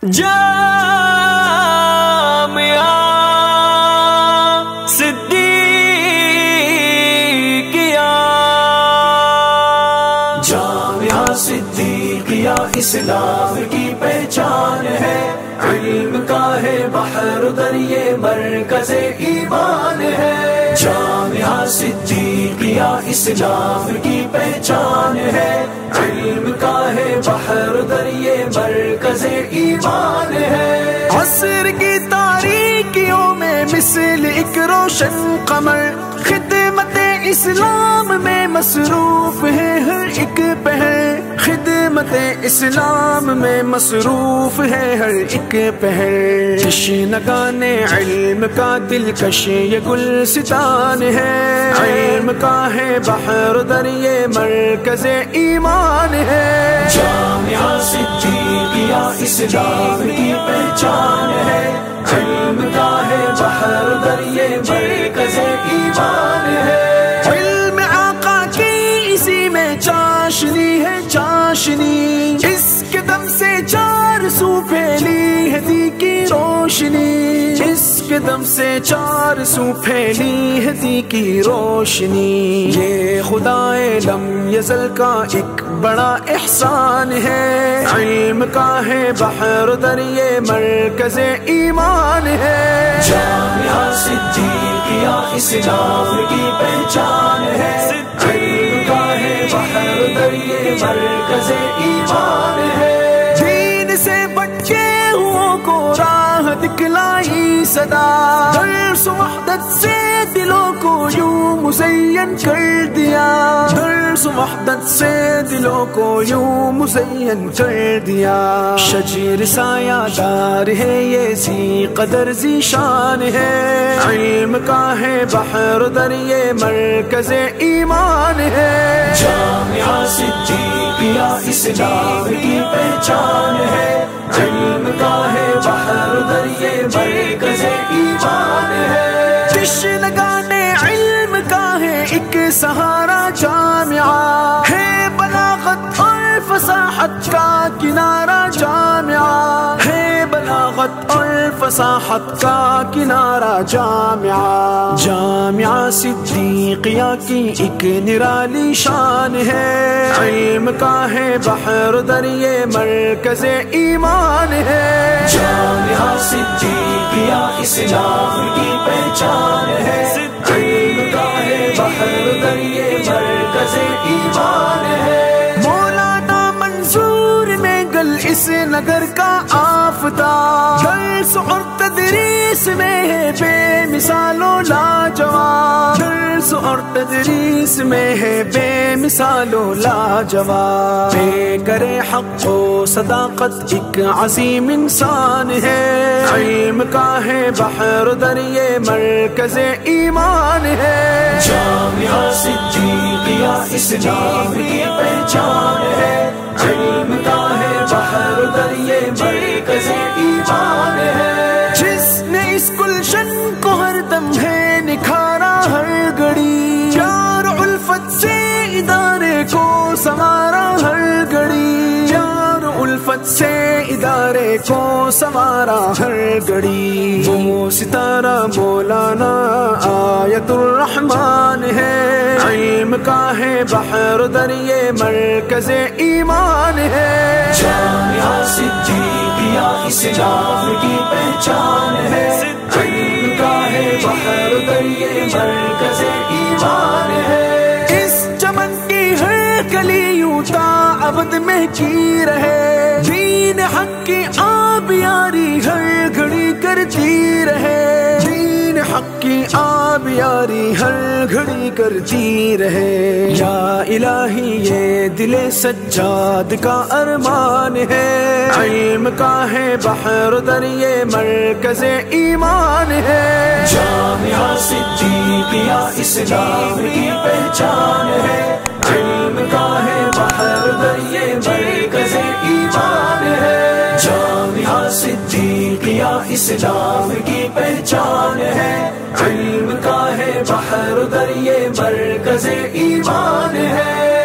جامعہ صدیقیہ، جامعہ صدیقیہ اسلام کی پہچان ہے، علم کا ہے بحر دریا مرکز ایمان ہے۔ جامعہ صدیقیہ اسلام کی پہچان ہے، علم کا ہے بحر دریا مرکز ایمان ہے۔ عصر کی تاریکیوں میں مثل ایک روشن قمر، خدمت اسلام میں مصروف ہے ہر ایک پہر، خدمت اسلام میں مصروف ہے ہر ایک پہر۔ جشنگان علم کا دلکش یہ گلستان ہے، علم کا ہے بحر دریا مرکز ایمان ہے۔ جامعہ صدیقیہ اسلام کی پہچان ہے، علم کا ہے بحر دریا مرکز ایمان ہے۔ علم آقا کی اسی میں چاشنی ہے چاشنی، اس کے دم سے چار سو پھیلی ہے دی کی روشنی، اس کے دم سے چار سو پھیلی ہے دی کی روشنی۔ یہ خدائے لم یزل کا ایک بڑا احسان ہے، علم کا ہے بحر دریا مرکز ایمان ہے۔ جامعہ صدیقیہ اسلام کی پہچان ہے، علم کا ہے بحر دریا مرکز ایمان ہے۔ دین سے بچے ہوں کو راہ دکھلائی صدا، درس وحدت سے دلوں کو یوں مزین کر دیا، درس وحدت سے دلوں کو یوں مزین کر دیا۔ شجر سایہ دار ہے یہ ذی قدر ذی شان ہے، علم کا ہے بحر دریا مرکز ایمان ہے۔ جامعہ صدیقیہ اسلام کی پہچان ہے، علم کا ہے بحر دریا مرکز ایمان ہے۔ جشنگان علم کا ہے ایک سہارا جامعہ، ہے بلاغت اور فصاحت کا کنارہ جامعہ، ہے بلاغت اور فصاحت کا کنارہ جامعہ۔ جامعہ صدیقیہ کی ایک نرالی شان ہے، علم کا ہے بحر دریا مرکز ایمان ہے۔ جامعہ صدیقیہ اسلام کی پہچان ہے، علم کا ہے بحر دریا مرکز ایمان ہے۔ مولانا منظور میں گل اس نگر کا آفتاب، درس اور تدریس میں ہے بے مثال و لاجواب، درس اور تدریس میں ہے بے مثال و لاجواب۔ بے کرے حق و صداقت ایک عظیم انسان ہے، علم کا ہے بحر دریا مرکز ایمان ہے۔ جامعہ صدیقیہ اسلام کی پہچان ہے، علم کا ہے بحر دریا مرکز ایمان ہے۔ جس نے اس گلشن کو ہر دم ہے نکھارا ہر گھڑی، پیار الفت سے ادارے کو سنوارا ہر گھڑی، پیار الفت سے ادارے کو سنوارا ہر گھڑی۔ وہ ستارہ مولانا آیت الرحمان ہے، علم کا ہے بحر دریا مرکز ایمان ہے۔ جامعہ صدیقیہ اسلام کی پہچان ہے، علم کا ہے بحر دریا مرکز ایمان ہے۔ اس چمن کی ہر کلی یوں تا ابد مہکی رہے، دین حق کی آبیاری ہر گھڑی کرتی رہے، دین حق کی آبیاری ہر گھڑی کرتی رہے۔ یا الہی یہ دل سجاد کا ارمان ہے، علم کا ہے بحر دریا مرکز ایمان ہے۔ جامعہ صدیقیہ اسلام کی پہچان ہے، علم کا ہے بحر دریا مرکز ایمان ہے۔ جامعہ صدیقیہ اسلام کی پہچان ہے، علم کا ہے بحر دریا مرکز ایمان ہے۔